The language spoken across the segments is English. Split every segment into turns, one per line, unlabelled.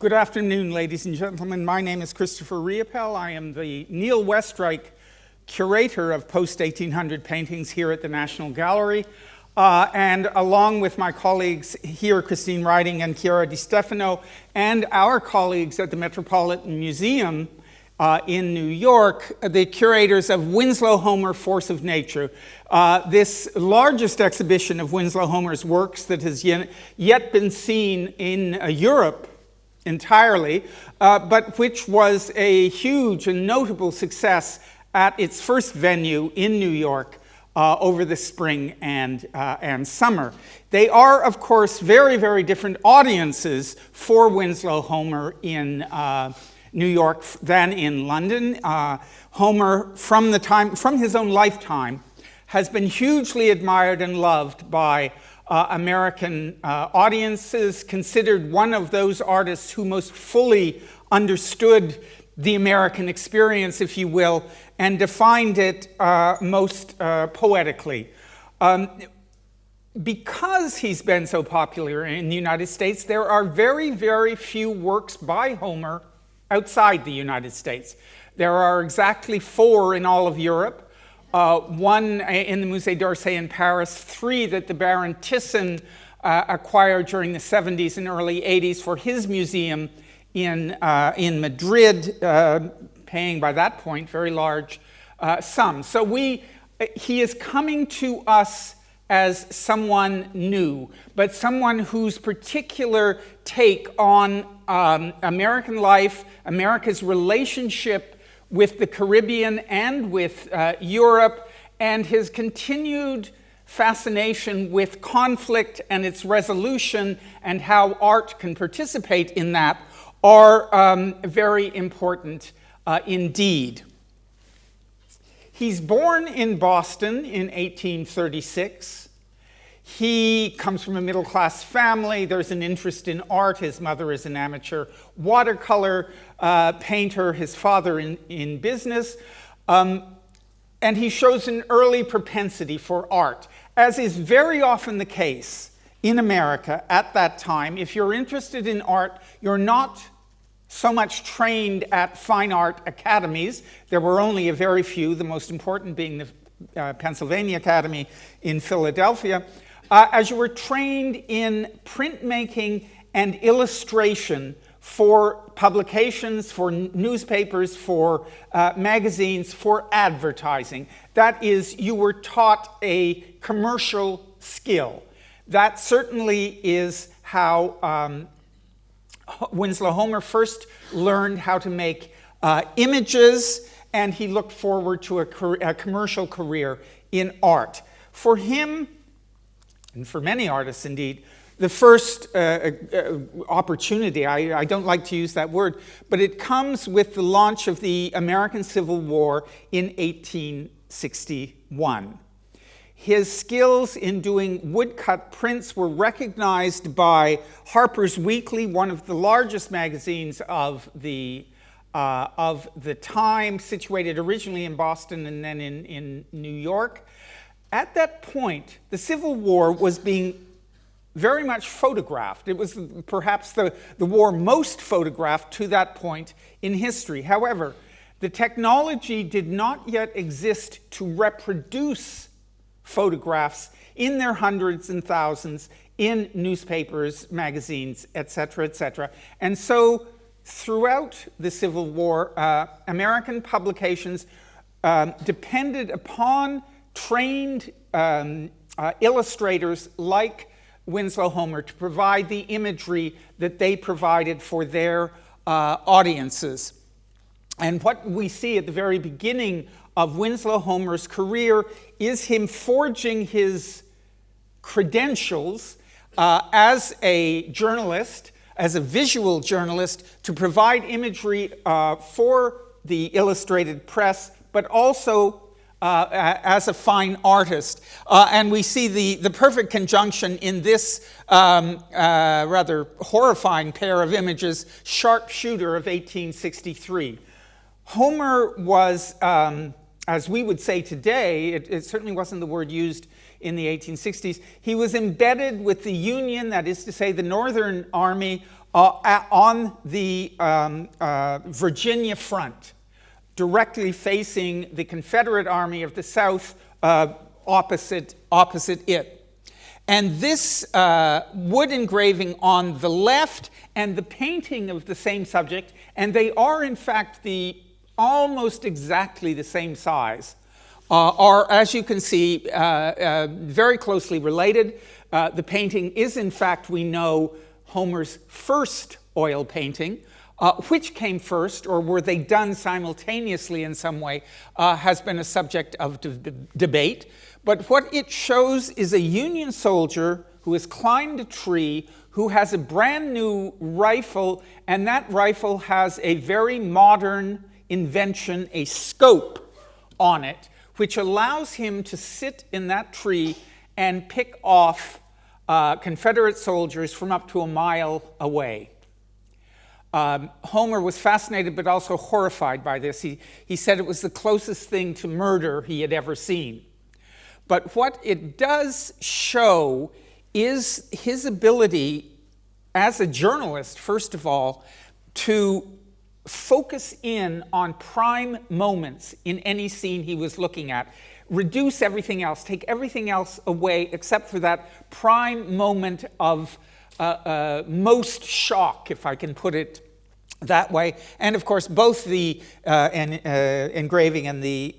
Good afternoon, ladies and gentlemen. My name is Christopher Riopelle. I am the Neil Westreich Curator of post-1800 paintings here at the National Gallery. And along with my colleagues here, Christine Riding and Chiara Di Stefano, and our colleagues at the Metropolitan Museum in New York, the curators of Winslow Homer, Force of Nature. This largest exhibition of Winslow Homer's works that has yet been seen in Europe entirely, but which was a huge and notable success at its first venue in New York over the spring and summer. They are, of course, very, very different audiences for Winslow Homer in New York than in London. Homer, from his own lifetime, has been hugely admired and loved by American audiences, considered one of those artists who most fully understood the American experience, if you will, and defined it most poetically. Because he's been so popular in the United States, there are very, very few works by Homer outside the United States. There are exactly 4 in all of Europe. 1 in the Musée d'Orsay in Paris, 3 that the Baron Thyssen acquired during the 70s and early 80s for his museum in Madrid, paying by that point very large sums. So he is coming to us as someone new, but someone whose particular take on American life, America's relationship with the Caribbean and with Europe, and his continued fascination with conflict and its resolution and how art can participate in that are very important indeed. He's born in Boston in 1836. He comes from a middle-class family. There's an interest in art. His mother is an amateur watercolor painter, his father in business. And he shows an early propensity for art. As is very often the case in America at that time, if you're interested in art, you're not so much trained at fine art academies. There were only a very few, the most important being the Pennsylvania Academy in Philadelphia. As you were trained in printmaking and illustration for publications, for newspapers, for magazines, for advertising. That is, you were taught a commercial skill. That certainly is how Winslow Homer first learned how to make images, and he looked forward to a commercial career in art. For him, and for many artists indeed, the first opportunity, I don't like to use that word, but it comes with the launch of the American Civil War in 1861. His skills in doing woodcut prints were recognized by Harper's Weekly, one of the largest magazines of the time, situated originally in Boston and then in New York. At that point, the Civil War was being very much photographed. It was perhaps the war most photographed to that point in history. However, the technology did not yet exist to reproduce photographs in their hundreds and thousands in newspapers, magazines, etc., etc. And so throughout the Civil War, American publications depended upon trained illustrators like Winslow Homer to provide the imagery that they provided for their audiences. And what we see at the very beginning of Winslow Homer's career is him forging his credentials as a journalist, as a visual journalist, to provide imagery for the illustrated press, but also as a fine artist. And we see the perfect conjunction in this rather horrifying pair of images, Sharpshooter of 1863. Homer was, as we would say today, it certainly wasn't the word used in the 1860s, he was embedded with the Union, that is to say the Northern Army, on the Virginia front, directly facing the Confederate Army of the South, opposite it. And this wood engraving on the left and the painting of the same subject, and they are in fact almost exactly the same size, are, as you can see, very closely related. The painting is, in fact, we know, Homer's first oil painting. Which came first, or were they done simultaneously in some way, has been a subject of debate. But what it shows is a Union soldier who has climbed a tree, who has a brand new rifle, and that rifle has a very modern invention, a scope on it, which allows him to sit in that tree and pick off Confederate soldiers from up to a mile away. Homer was fascinated but also horrified by this. He said it was the closest thing to murder he had ever seen. But what it does show is his ability as a journalist, first of all, to focus in on prime moments in any scene he was looking at. Reduce everything else, take everything else away except for that prime moment of most shock, if I can put it that way. And of course, both the engraving and the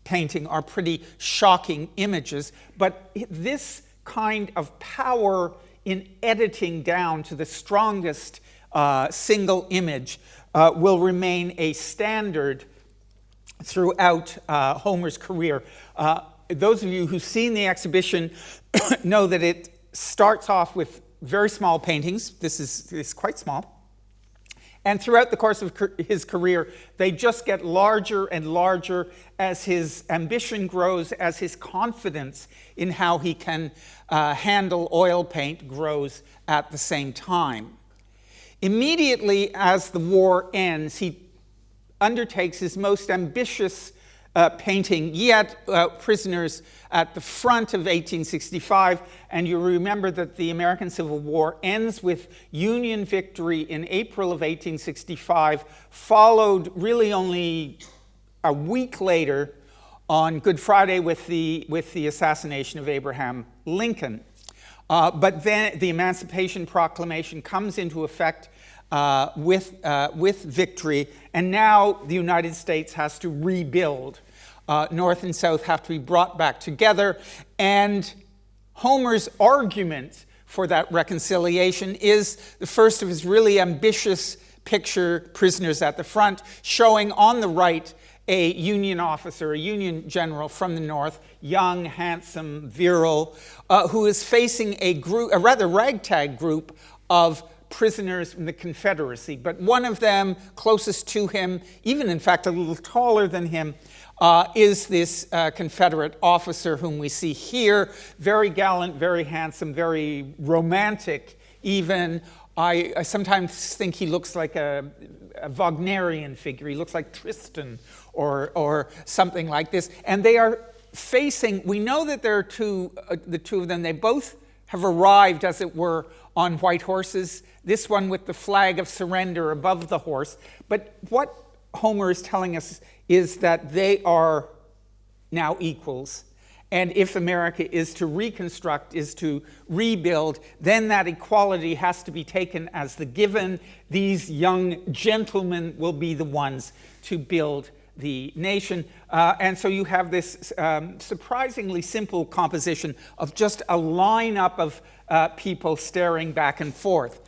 painting are pretty shocking images, but this kind of power in editing down to the strongest single image will remain a standard throughout Homer's career. Those of you who've seen the exhibition know that it starts off with very small paintings. This is quite small. And throughout the course of his career, they just get larger and larger as his ambition grows, as his confidence in how he can handle oil paint grows at the same time. Immediately as the war ends, he undertakes his most ambitious painting yet, Prisoners at the Front of 1865, and you remember that the American Civil War ends with Union victory in April of 1865, followed really only a week later on Good Friday with the assassination of Abraham Lincoln. But then the Emancipation Proclamation comes into effect with victory, and now the United States has to rebuild. North and South have to be brought back together, and Homer's argument for that reconciliation is the first of his really ambitious picture, Prisoners at the Front, showing on the right a Union officer, a Union general from the North, young, handsome, virile, who is facing a rather ragtag group of prisoners from the Confederacy. But one of them, closest to him, even in fact a little taller than him, is this Confederate officer whom we see here. Very gallant, very handsome, very romantic even. I sometimes think he looks like a Wagnerian figure. He looks like Tristan or something like this. And they are facing, we know that there are the two of them, they both have arrived, as it were, on white horses. This one with the flag of surrender above the horse. But what Homer is telling us is that they are now equals. And if America is to reconstruct, is to rebuild, then that equality has to be taken as the given. These young gentlemen will be the ones to build the nation. And so you have this surprisingly simple composition of just a lineup of people staring back and forth.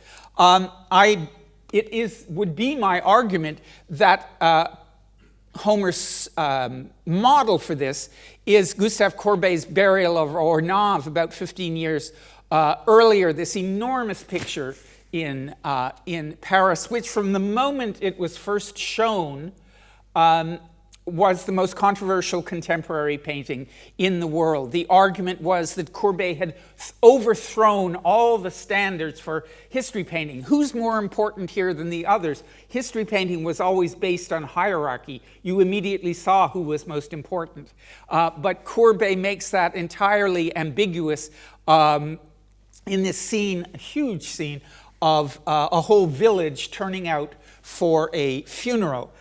It would be my argument that Homer's model for this is Gustave Courbet's Burial of Ornave about 15 years earlier, this enormous picture in Paris, which from the moment it was first shown was the most controversial contemporary painting in the world. The argument was that Courbet had overthrown all the standards for history painting. Who's more important here than the others? History painting was always based on hierarchy. You immediately saw who was most important. But Courbet makes that entirely ambiguous in this scene, a huge scene, of a whole village turning out for a funeral.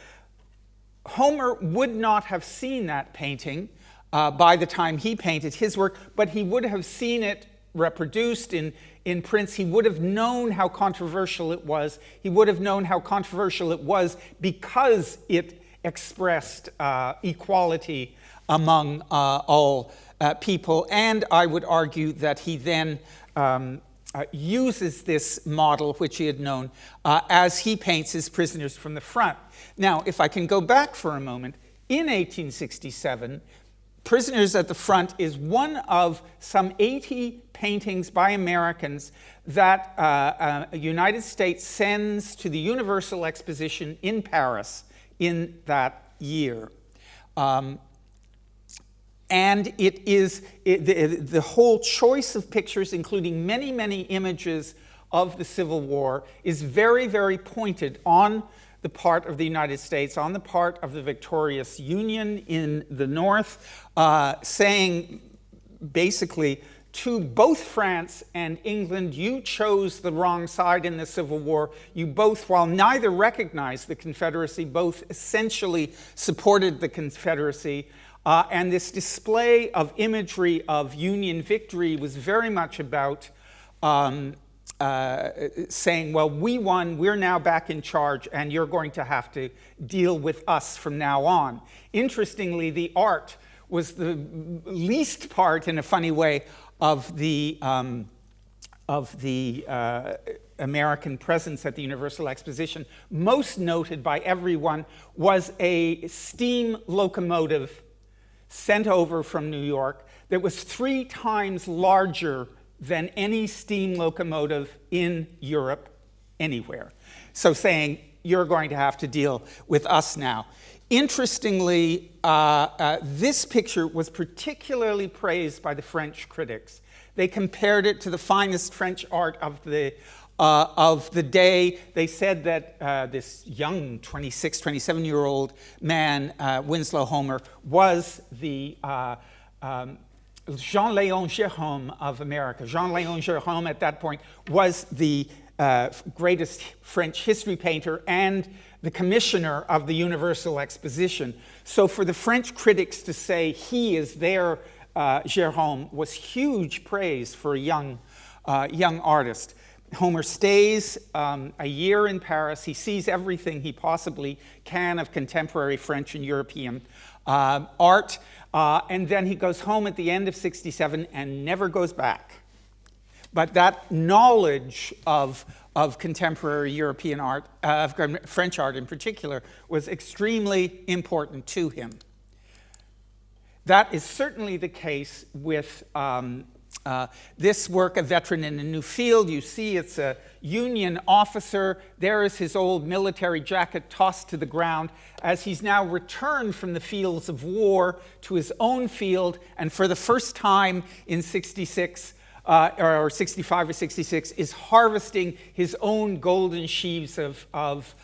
Homer would not have seen that painting by the time he painted his work, but he would have seen it reproduced in prints. He would have known how controversial it was. He would have known how controversial it was because it expressed equality among all people. And I would argue that he then uses this model, which he had known, as he paints his prisoners from the front. Now, if I can go back for a moment, in 1867, Prisoners at the Front is one of some 80 paintings by Americans that the United States sends to the Universal Exposition in Paris in that year. And it is the whole choice of pictures, including many, many images of the Civil War, is very, very pointed on the part of the United States, on the part of the victorious Union in the North, saying basically to both France and England, you chose the wrong side in the Civil War. You both, while neither recognized the Confederacy, both essentially supported the Confederacy. And this display of imagery of Union victory was very much about saying, well, we won, we're now back in charge, and you're going to have to deal with us from now on. Interestingly, the art was the least part, in a funny way, of the American presence at the Universal Exposition. Most noted by everyone was a steam locomotive sent over from New York that was 3 times larger than any steam locomotive in Europe anywhere. So saying, you're going to have to deal with us now. Interestingly, this picture was particularly praised by the French critics. They compared it to the finest French art of the day. They said that this young 26, 27-year-old man, Winslow Homer, was the Jean-Léon Gérôme of America. Jean-Léon Gérôme at that point was the greatest French history painter and the commissioner of the Universal Exposition. So for the French critics to say he is their Gérôme was huge praise for a young artist. Homer stays a year in Paris. He sees everything he possibly can of contemporary French and European art. And then he goes home at the end of '67 and never goes back. But that knowledge of contemporary European art, of French art in particular, was extremely important to him. That is certainly the case with this work, A Veteran in a New Field. You see it's a Union officer. There is his old military jacket tossed to the ground as he's now returned from the fields of war to his own field, and for the first time in 66, or 65 or 66, is harvesting his own golden sheaves of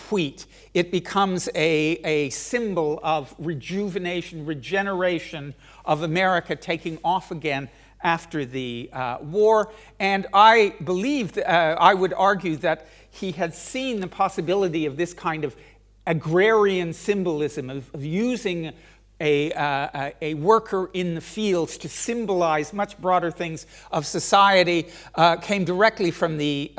wheat. It becomes a symbol of rejuvenation, regeneration of America taking off again after the war. And I believe, I would argue that he had seen the possibility of this kind of agrarian symbolism, of using a worker in the fields to symbolize much broader things of society, came directly from the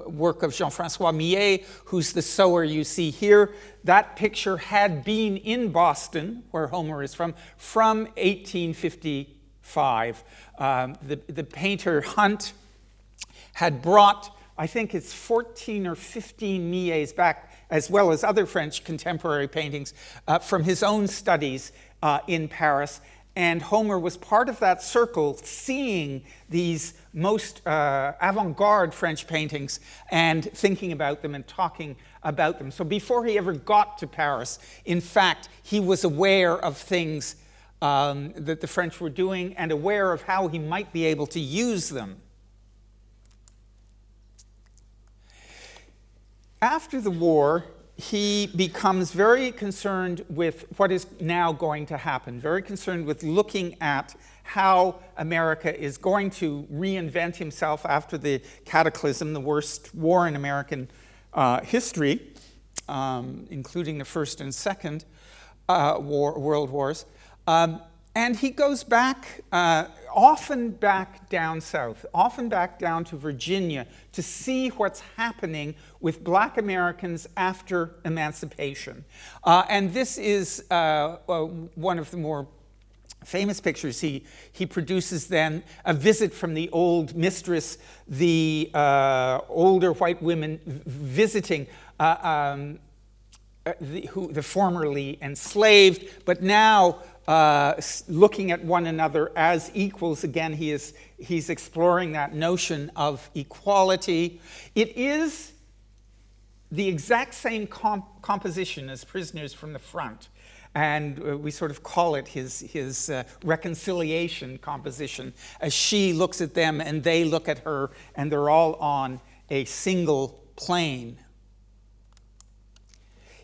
work of Jean-François Millet, who's the sower you see here. That picture had been in Boston, where Homer is from 1855. The painter Hunt had brought, I think it's 14 or 15 Millets back, as well as other French contemporary paintings, from his own studies in Paris. And Homer was part of that circle, seeing these most avant-garde French paintings and thinking about them and talking about them. So before he ever got to Paris, in fact, he was aware of things that the French were doing and aware of how he might be able to use them. After the war, he becomes very concerned with what is now going to happen, very concerned with looking at how America is going to reinvent himself after the cataclysm, the worst war in American history, including the First and Second World Wars. And he goes back, often back down south, often back down to Virginia to see what's happening with Black Americans after emancipation. And this is one of the more famous pictures. He produces then a visit from the old mistress, the older white women visiting the formerly enslaved, but now looking at one another as equals. Again, he's exploring that notion of equality. It is the exact same composition as Prisoners from the Front. And we sort of call it his reconciliation composition, as she looks at them and they look at her, and they're all on a single plane.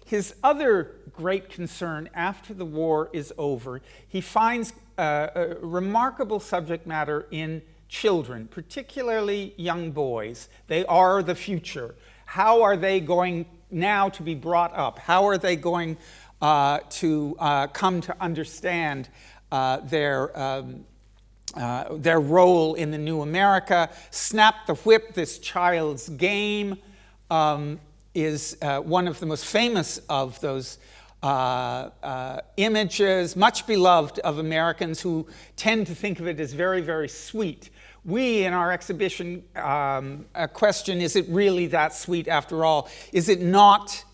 His other great concern after the war is over, he finds a remarkable subject matter in children, particularly young boys. They are the future. How are they going now to be brought up? How are they going to come to understand their role in the new America? Snap the Whip, this child's game, is one of the most famous of those images, much beloved of Americans who tend to think of it as very, very sweet. We, in our exhibition, question, is it really that sweet after all? Is it not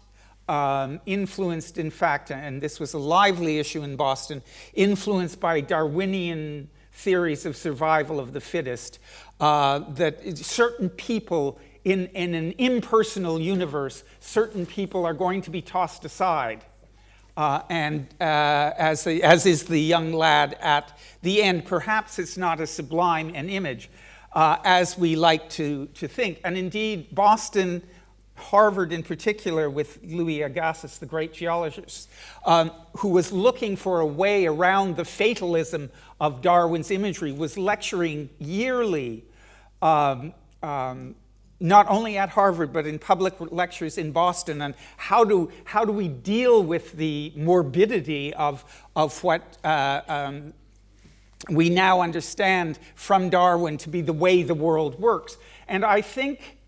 influenced, in fact, and this was a lively issue in Boston, influenced by Darwinian theories of survival of the fittest, that certain people in an impersonal universe, certain people are going to be tossed aside. As is the young lad at the end. Perhaps it's not as sublime an image as we like to think. And indeed, Boston, Harvard in particular, with Louis Agassiz, the great geologist, who was looking for a way around the fatalism of Darwin's imagery, was lecturing yearly, not only at Harvard, but in public lectures in Boston, on how do we deal with the morbidity of what we now understand from Darwin to be the way the world works. And I think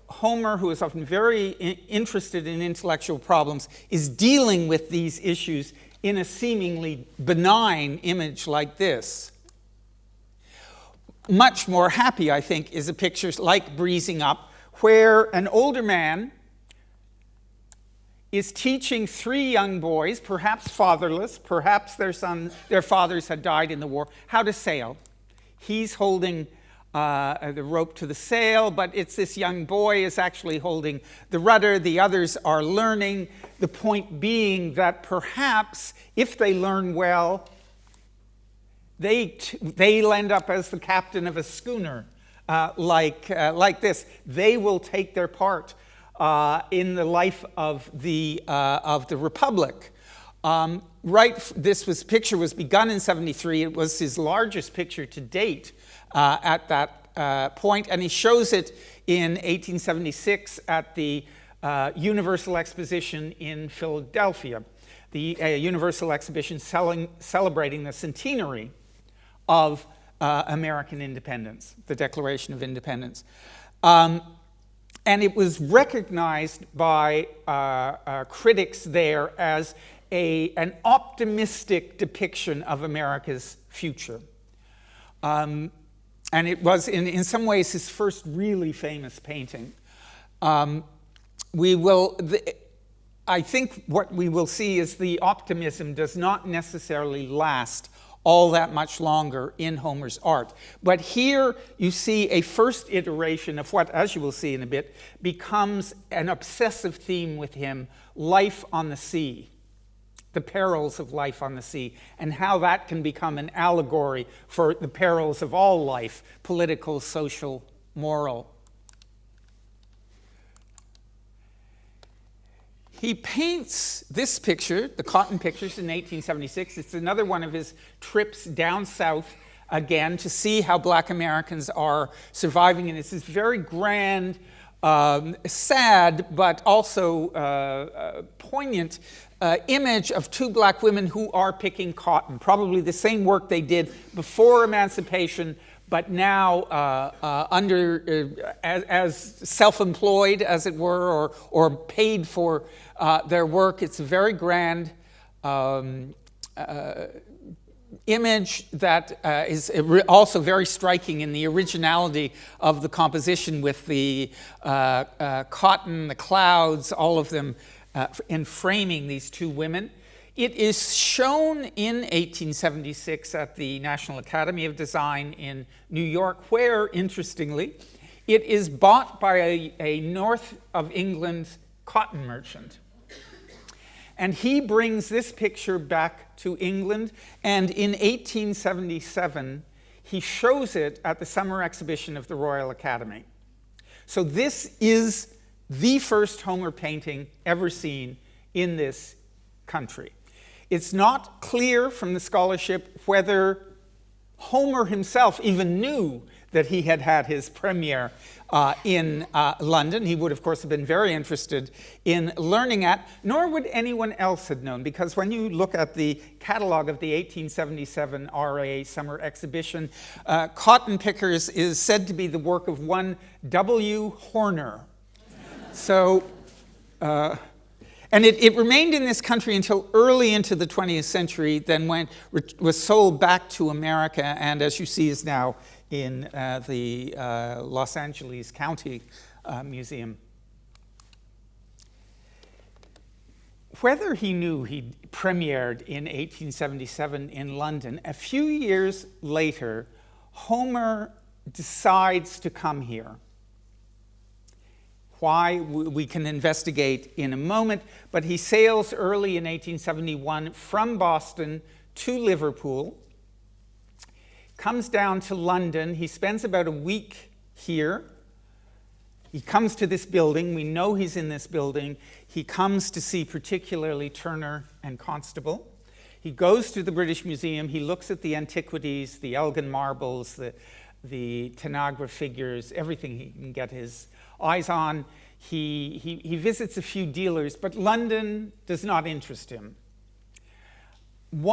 Homer, who is often very interested in intellectual problems, is dealing with these issues in a seemingly benign image like this. Much more happy, I think, is a picture like Breezing Up, where an older man is teaching three young boys, perhaps fatherless, perhaps their fathers had died in the war, how to sail. He's holding the rope to the sail, but it's this young boy is actually holding the rudder. The others are learning. The point being that perhaps if they learn well, they'll end up as the captain of a schooner like this. They will take their part in the life of the Republic. This picture was begun in '73. It was his largest picture to date at that point, and he shows it in 1876 at the Universal Exposition in Philadelphia, the Universal Exhibition celebrating the centenary of American independence, the Declaration of Independence. And it was recognized by critics there as an optimistic depiction of America's future. And it was, in some ways, his first really famous painting. I think what we will see is the optimism does not necessarily last all that much longer in Homer's art. But here you see a first iteration of what, as you will see in a bit, becomes an obsessive theme with him, life on the sea, the perils of life on the sea, and how that can become an allegory for the perils of all life, political, social, moral. He paints this picture, the cotton pictures, in 1876. It's another one of his trips down south again to see how black Americans are surviving. And it's this very grand, sad, but also poignant image of two black women who are picking cotton, probably the same work they did before emancipation, but now as self-employed, as it were, or paid for their work. It's a very grand image that is also very striking in the originality of the composition, with the cotton, the clouds, all of them in framing these two women. It is shown in 1876 at the National Academy of Design in New York, where, interestingly, it is bought by a north of England cotton merchant. And he brings this picture back to England, and in 1877, he shows it at the summer exhibition of the Royal Academy. So this is the first Homer painting ever seen in this country. It's not clear from the scholarship whether Homer himself even knew that he had had his premiere in London. He would, of course, have been very interested in learning at, nor would anyone else have known, because when you look at the catalog of the 1877 RA Summer Exhibition, Cotton Pickers is said to be the work of one W. Horner. So, and it remained in this country until early into the 20th century, then was sold back to America, and as you see is now in the Los Angeles County Museum. Whether he knew he premiered in 1877 in London, a few years later, Homer decides to come here. Why, we can investigate in a moment, but he sails early in 1871 from Boston to Liverpool, comes down to London. He spends about a week here. He comes to this building. We know he's in this building. He comes to see particularly Turner and Constable. He goes to the British Museum. He looks at the antiquities, the Elgin marbles, the Tanagra figures, everything he can get his eyes on. He visits a few dealers, but London does not interest him.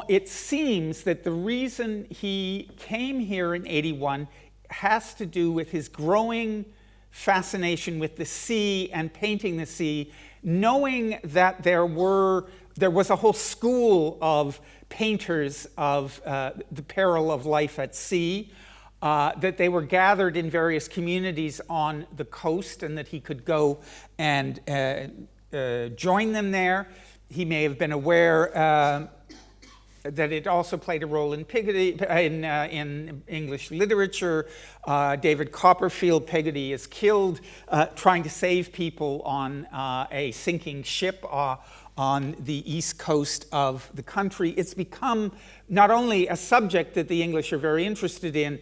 It seems that the reason he came here in 81 has to do with his growing fascination with the sea and painting the sea, knowing that there was a whole school of painters of the peril of life at sea, that they were gathered in various communities on the coast, and that he could go and join them there. He may have been aware that it also played a role in in English literature. David Copperfield Peggotty is killed trying to save people on a sinking ship on the east coast of the country. It's become not only a subject that the English are very interested in,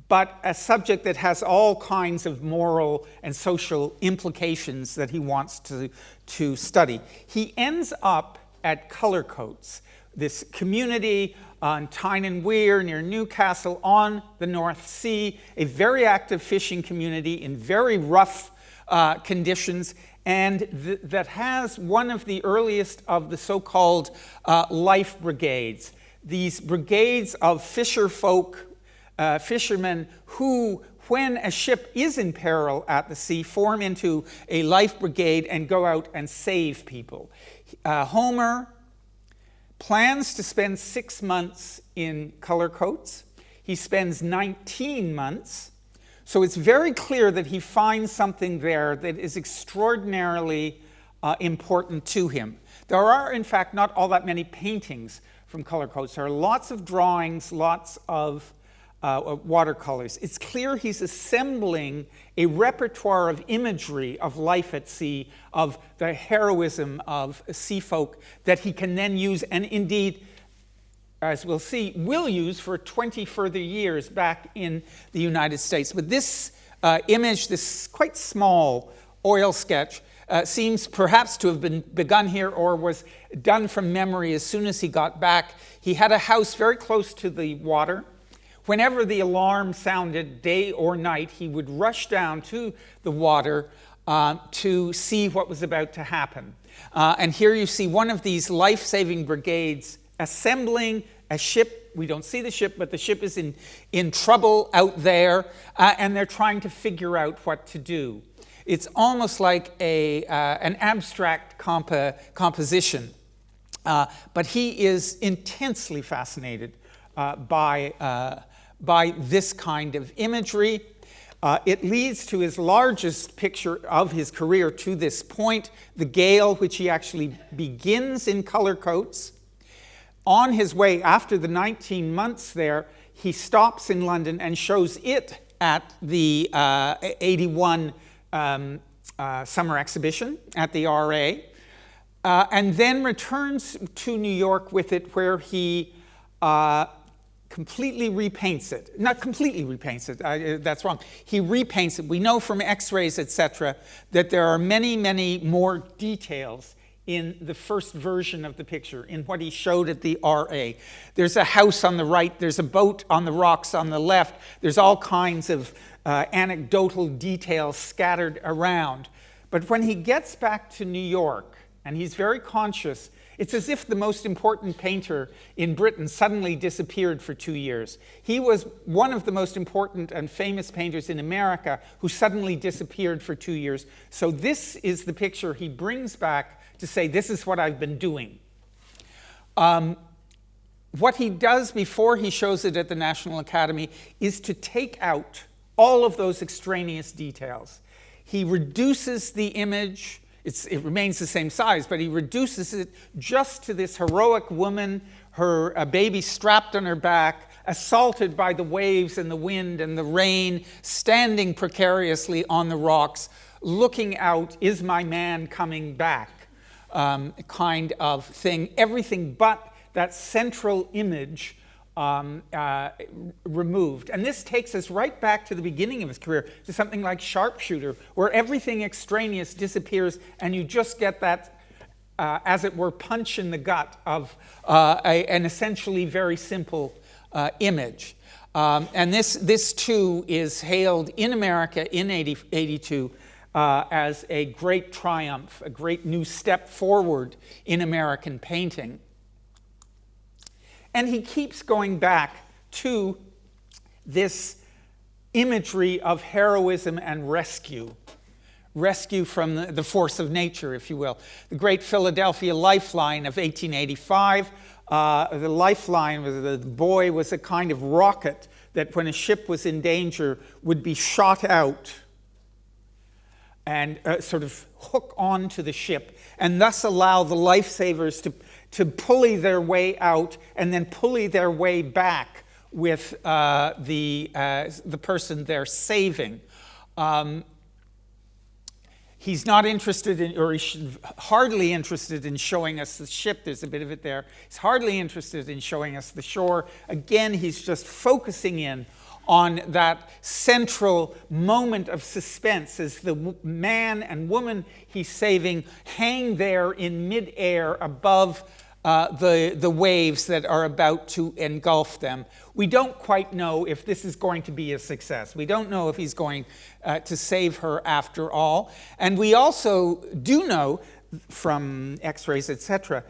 but a subject that has all kinds of moral and social implications that he wants to study. He ends up at Cullercoats, this community on Tyne and Wear near Newcastle on the North Sea, a very active fishing community in very rough conditions, and that has one of the earliest of the so-called life brigades. These brigades of fishermen who, when a ship is in peril at the sea, form into a life brigade and go out and save people. Homer plans to spend 6 months in Cullercoats. He spends 19 months. So it's very clear that he finds something there that is extraordinarily important to him. There are, in fact, not all that many paintings from Cullercoats. There are lots of drawings, lots of watercolors. It's clear he's assembling a repertoire of imagery of life at sea, of the heroism of sea folk that he can then use, and indeed, as we'll see, will use for 20 further years back in the United States. But this image, this quite small oil sketch seems perhaps to have been begun here or was done from memory as soon as he got back. He had a house very close to the water. Whenever the alarm sounded, day or night, he would rush down to the water to see what was about to happen. And here you see one of these life-saving brigades assembling a ship. We don't see the ship, but the ship is in trouble out there, and they're trying to figure out what to do. It's almost like an abstract composition, but he is intensely fascinated by this kind of imagery. It leads to his largest picture of his career to this point, the Gale, which he actually begins in color coats. On his way, after the 19 months there, he stops in London and shows it at the 81 summer exhibition at the RA, and then returns to New York with it, where he completely repaints it. Not completely repaints it, that's wrong. He repaints it. We know from x-rays, etc., that there are many, many more details in the first version of the picture, in what he showed at the RA. There's a house on the right, there's a boat on the rocks on the left, there's all kinds of anecdotal details scattered around. But when he gets back to New York, and he's very conscious, it's as if the most important painter in Britain suddenly disappeared for 2 years. He was one of the most important and famous painters in America who suddenly disappeared for 2 years. So this is the picture he brings back to say, this is what I've been doing. What he does before he shows it at the National Academy is to take out all of those extraneous details. He reduces the image. It remains the same size, but he reduces it just to this heroic woman, her baby strapped on her back, assaulted by the waves and the wind and the rain, standing precariously on the rocks, looking out, is my man coming back? Kind of thing. Everything but that central image removed. And this takes us right back to the beginning of his career, to something like Sharpshooter, where everything extraneous disappears and you just get that, as it were, punch in the gut of an essentially very simple image. And this too is hailed in America in 82 as a great triumph, a great new step forward in American painting. And he keeps going back to this imagery of heroism and rescue from the force of nature, if you will. The great Philadelphia Lifeline of 1885, the lifeline, the buoy was a kind of rocket that when a ship was in danger would be shot out and sort of hook onto the ship, and thus allow the lifesavers to pulley their way out and then pulley their way back with the person they're saving. He's not interested in, or he's hardly interested in showing us the ship. There's a bit of it there. He's hardly interested in showing us the shore. Again, he's just focusing in on that central moment of suspense as the man and woman he's saving hang there in midair above the waves that are about to engulf them. We don't quite know if this is going to be a success. We don't know if he's going to save her after all. And we also do know from x-rays, etc.,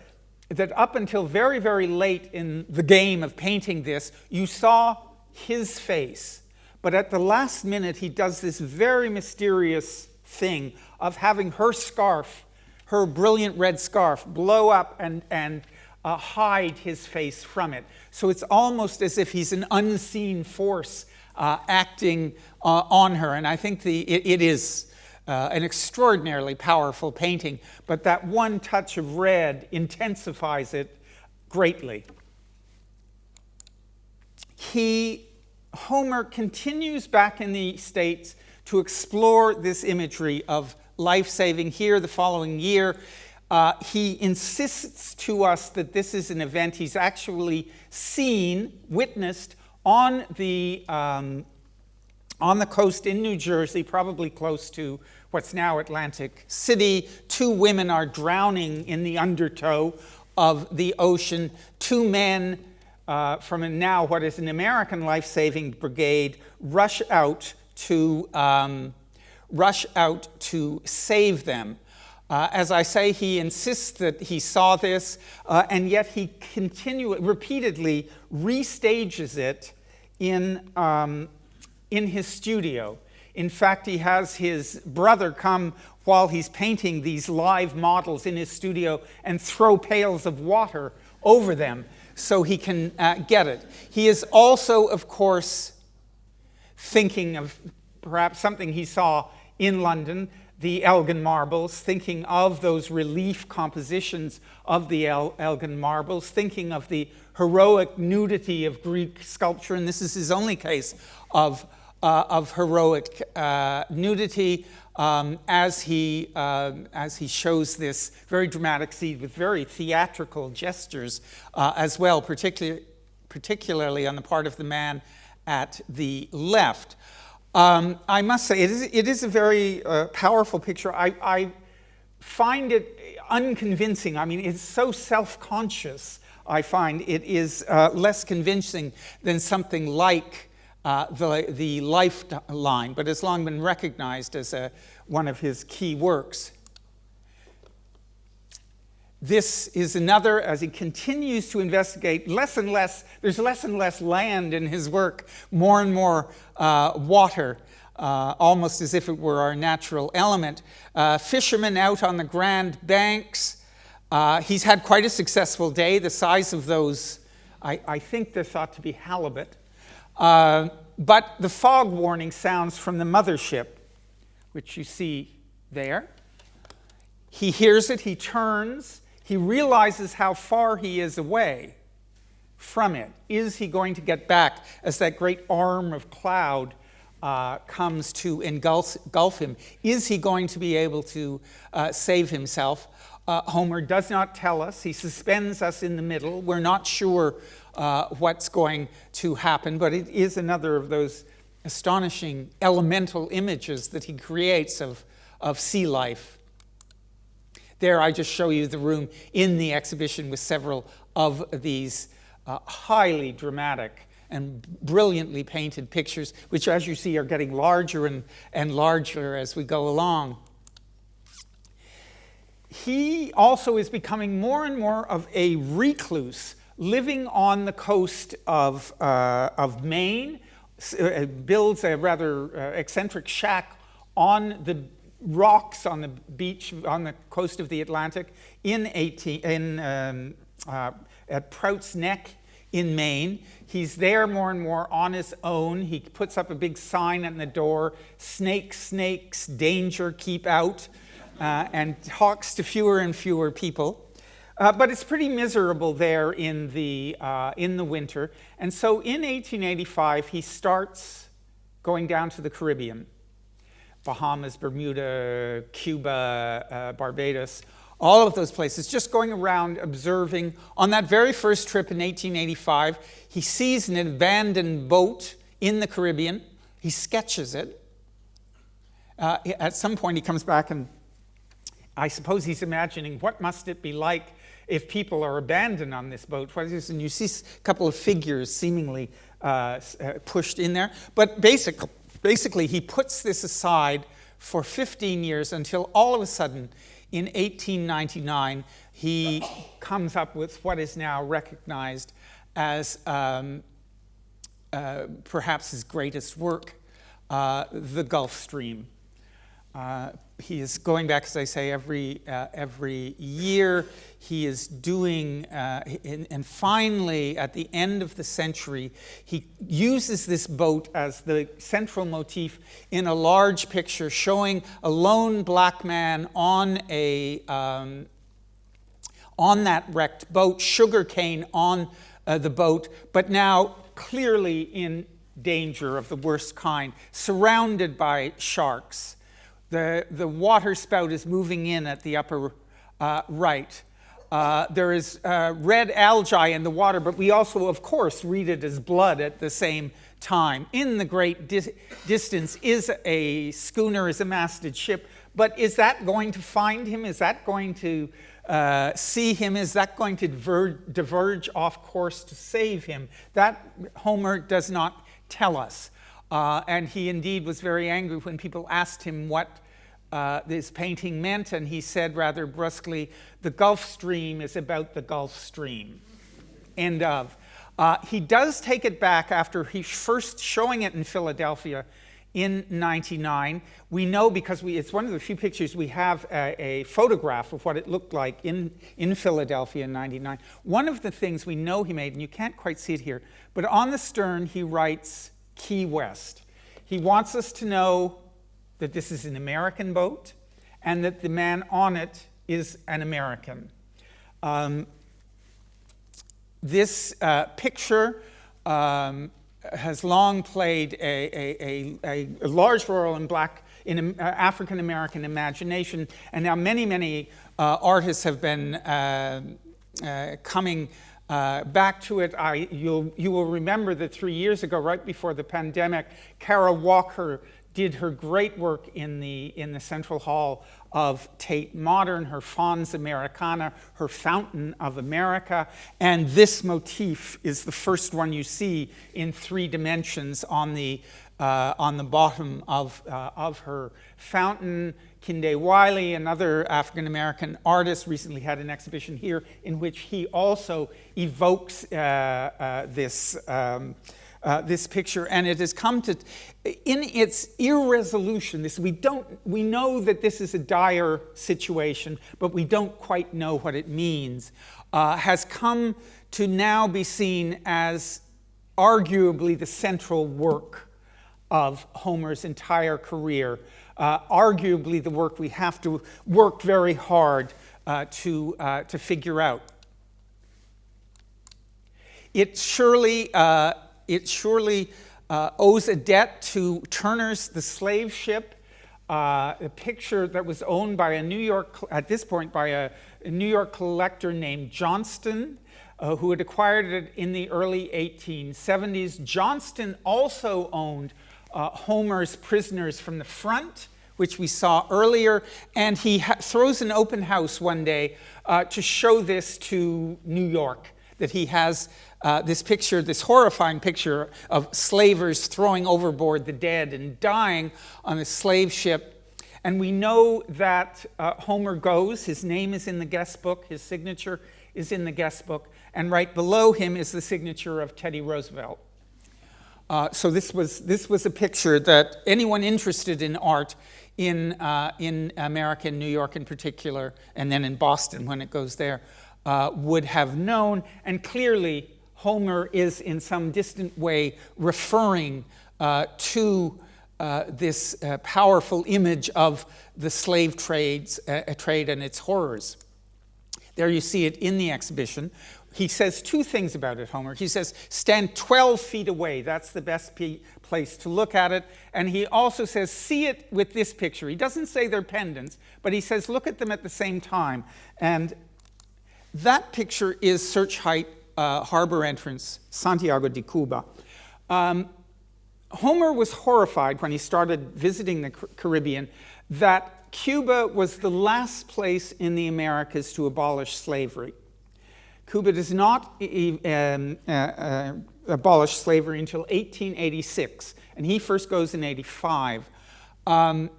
that up until very, very late in the game of painting this, you saw his face. But at the last minute, he does this very mysterious thing of having her scarf, her brilliant red scarf, blow up and hide his face from it. So it's almost as if he's an unseen force acting on her. And I think it is an extraordinarily powerful painting, but that one touch of red intensifies it greatly. Homer continues back in the States to explore this imagery of life-saving. Here, the following year, he insists to us that this is an event he's actually seen, witnessed on the coast in New Jersey, probably close to what's now Atlantic City. 2 women are drowning in the undertow of the ocean. 2 men from now what is an American life-saving brigade rush out to save them. As I say, he insists that he saw this, and yet he repeatedly restages it in his studio. In fact, he has his brother come while he's painting these live models in his studio and throw pails of water over them so he can get it. He is also, of course, thinking of perhaps something he saw in London, the Elgin marbles, thinking of those relief compositions of the Elgin marbles, thinking of the heroic nudity of Greek sculpture, and this is his only case of heroic nudity, as he shows this very dramatic scene with very theatrical gestures as well, particularly on the part of the man at the left. I must say, it is a very powerful picture. I find it unconvincing. I mean, it's so self-conscious, I find. It is less convincing than something like the Lifeline, but has long been recognized as one of his key works. This is another, as he continues to investigate, there's less and less land in his work, more and more water, almost as if it were our natural element. Fishermen out on the Grand Banks. He's had quite a successful day. The size of those, I think they're thought to be halibut. But the fog warning sounds from the mothership, which you see there. He hears it, he turns. He realizes how far he is away from it. Is he going to get back as that great arm of cloud comes to engulf him? Is he going to be able to save himself? Homer does not tell us. He suspends us in the middle. We're not sure what's going to happen, but it is another of those astonishing elemental images that he creates of sea life. There, I just show you the room in the exhibition with several of these highly dramatic and brilliantly painted pictures, which, as you see, are getting larger and larger as we go along. He also is becoming more and more of a recluse, living on the coast of Maine, builds a rather eccentric shack on the rocks on the beach on the coast of the Atlantic at Prout's Neck in Maine. He's there more and more on his own. He puts up a big sign on the door, "Snakes, snakes, danger, keep out," and talks to fewer and fewer people. But it's pretty miserable there in the winter. And so in 1885, he starts going down to the Caribbean. Bahamas, Bermuda, Cuba, Barbados, all of those places, just going around observing. On that very first trip in 1885, he sees an abandoned boat in the Caribbean. He sketches it. At some point, he comes back and I suppose he's imagining, what must it be like if people are abandoned on this boat? And you see a couple of figures seemingly pushed in there. But basically, he puts this aside for 15 years until all of a sudden, in 1899, he comes up with what is now recognized as perhaps his greatest work, the Gulf Stream. He is going back, as I say, every year. He is doing, and finally, at the end of the century, he uses this boat as the central motif in a large picture showing a lone black man on that wrecked boat, sugarcane on the boat, but now clearly in danger of the worst kind, surrounded by sharks. The water spout is moving in at the upper right. There is red algae in the water, but we also, of course, read it as blood at the same time. In the great distance is a schooner, is a masted ship, But is that going to find him? Is that going to see him? Is that going to diverge off course to save him? That Homer does not tell us. And he indeed was very angry when people asked him what this painting meant, and he said rather brusquely, "The Gulf Stream is about the Gulf Stream." End of. He does take it back after he first showing it in Philadelphia in '99. We know because it's one of the few pictures we have a photograph of what it looked like in Philadelphia in '99. One of the things we know he made, and you can't quite see it here, but on the stern he writes Key West. He wants us to know that this is an American boat and that the man on it is an American. This picture has long played a large role in African-American imagination, and now many artists have been coming back to it. You will remember that 3 years ago, right before the pandemic, Kara Walker did her great work in the Central Hall of Tate Modern, her Fons Americana, her Fountain of America, and this motif is the first one you see in 3 dimensions on the bottom of her fountain. Kinde Wiley, another African-American artist, recently had an exhibition here in which he also evokes this picture, and it has come to, in its irresolution, we know that this is a dire situation, but we don't quite know what it means, has come to now be seen as arguably the central work of Homer's entire career, arguably the work we have to work very hard to figure out. It surely owes a debt to Turner's The Slave Ship, a picture that was owned by a New York collector named Johnston, who had acquired it in the early 1870s. Johnston also owned Homer's Prisoners from the Front, which we saw earlier, and he throws an open house one day to show this to New York, that he has this picture, this horrifying picture of slavers throwing overboard the dead and dying on a slave ship. And we know that Homer goes, his name is in the guest book, his signature is in the guest book, and right below him is the signature of Teddy Roosevelt. So this was a picture that anyone interested in art in America, in New York in particular, and then in Boston when it goes there, would have known. And clearly, Homer is in some distant way referring to this powerful image of the slave trade and its horrors. There you see it in the exhibition. He says 2 things about it, Homer. He says, stand 12 feet away. That's the best place to look at it. And he also says, see it with this picture. He doesn't say they're pendants, but he says, look at them at the same time. And that picture is Search Height Harbor Entrance, Santiago de Cuba. Homer was horrified when he started visiting the Caribbean that Cuba was the last place in the Americas to abolish slavery. Cuba does not abolish slavery until 1886, and he first goes in 85. And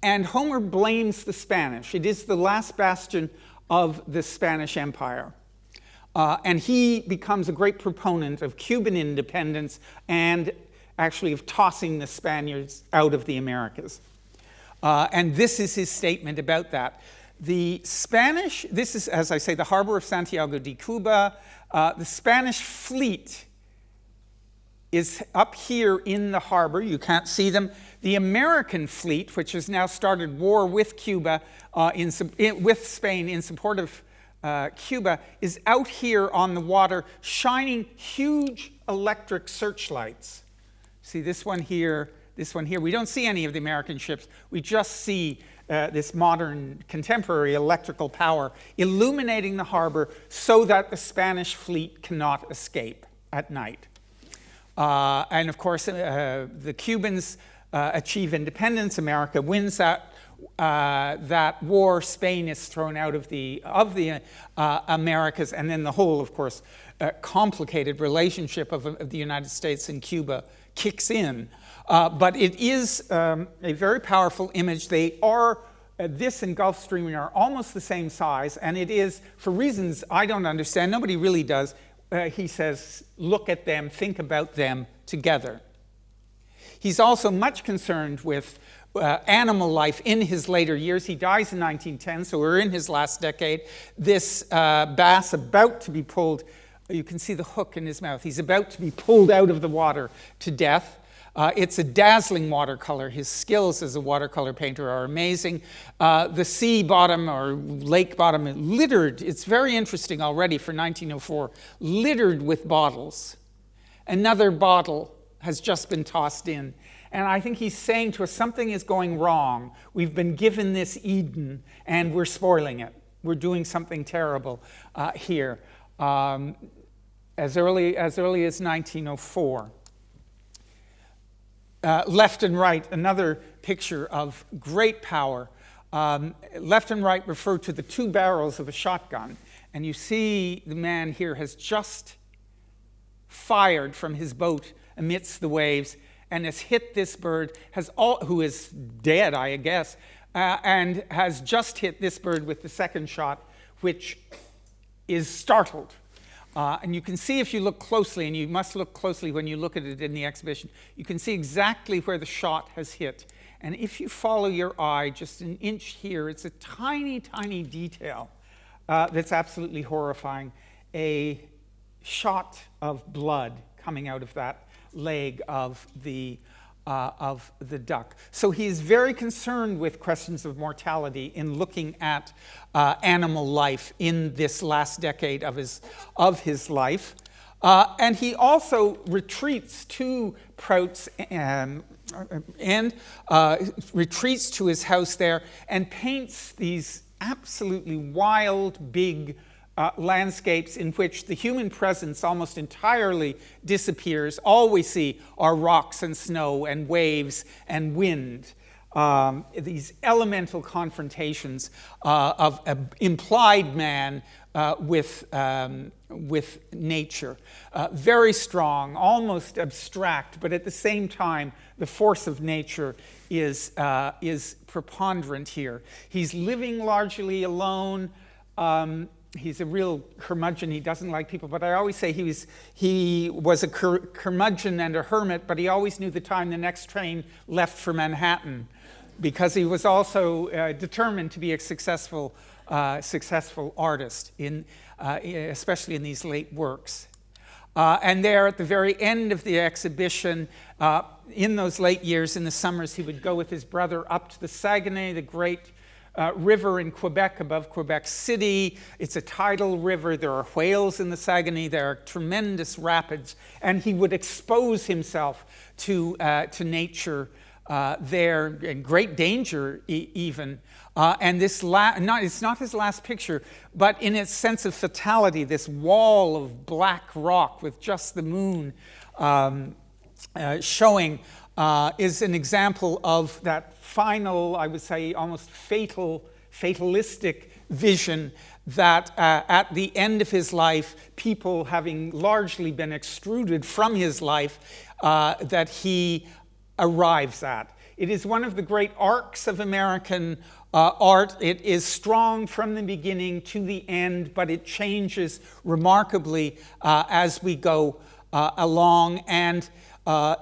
Homer blames the Spanish. It is the last bastion of the Spanish Empire. And he becomes a great proponent of Cuban independence and actually of tossing the Spaniards out of the Americas. And this is his statement about that. The Spanish, this is, as I say, the harbor of Santiago de Cuba. The Spanish fleet is up here in the harbor. You can't see them. The American fleet, which has now started war with Cuba, with Spain in support of Cuba, is out here on the water shining huge electric searchlights. See this one here, this one here. We don't see any of the American ships. We just see this modern contemporary electrical power illuminating the harbor so that the Spanish fleet cannot escape at night. And of course, the Cubans achieve independence. America wins that that war, Spain is thrown out of the Americas, and then the whole, of course, complicated relationship of the United States and Cuba kicks in. But it is a very powerful image. They are, this and Gulf Stream are almost the same size, and it is, for reasons I don't understand, nobody really does, he says, look at them, think about them together. He's also much concerned with animal life in his later years. He dies in 1910, so we're in his last decade. This bass about to be pulled, you can see the hook in his mouth. He's about to be pulled out of the water to death. It's a dazzling watercolor. His skills as a watercolor painter are amazing. The sea bottom or lake bottom littered, it's very interesting already for 1904, littered with bottles. Another bottle has just been tossed in. And I think he's saying to us, something is going wrong. We've been given this Eden, and we're spoiling it. We're doing something terrible here. As early as 1904. Left and right, another picture of great power. Left and right refer to the two barrels of a shotgun. And you see the man here has just fired from his boat amidst the waves and has hit this bird, who is dead, I guess, and has just hit this bird with the second shot, which is startled. And you can see if you look closely, and you must look closely when you look at it in the exhibition, you can see exactly where the shot has hit. And if you follow your eye just an inch here, it's a tiny, tiny detail that's absolutely horrifying. A shot of blood coming out of that leg of the duck. So he's very concerned with questions of mortality in looking at animal life in this last decade of his life. And he also retreats to Prout's and retreats to his house there and paints these absolutely wild, big landscapes in which the human presence almost entirely disappears. All we see are rocks and snow and waves and wind. These elemental confrontations of an implied man with nature. Very strong, almost abstract, but at the same time, the force of nature is preponderant here. He's living largely alone. He's a real curmudgeon. He doesn't like people, but I always say he was a curmudgeon and a hermit, but he always knew the time the next train left for Manhattan, because he was also determined to be a successful artist, especially in these late works. And there at the very end of the exhibition, in those late years, in the summers, he would go with his brother up to the Saguenay, the great river in Quebec, above Quebec City. It's a tidal river. There are whales in the Saguenay. There are tremendous rapids. And he would expose himself to nature there, in great danger even. And this it's not his last picture, but in its sense of fatality, this wall of black rock with just the moon showing is an example of that final, I would say, almost fatalistic vision that at the end of his life, people having largely been extruded from his life, that he arrives at. It is one of the great arcs of American art. It is strong from the beginning to the end, but it changes remarkably as we go along. And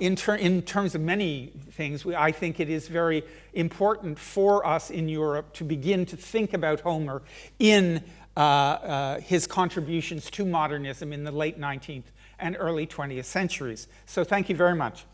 in terms of many things, I think it is very important for us in Europe to begin to think about Homer in his contributions to modernism in the late 19th and early 20th centuries. So thank you very much.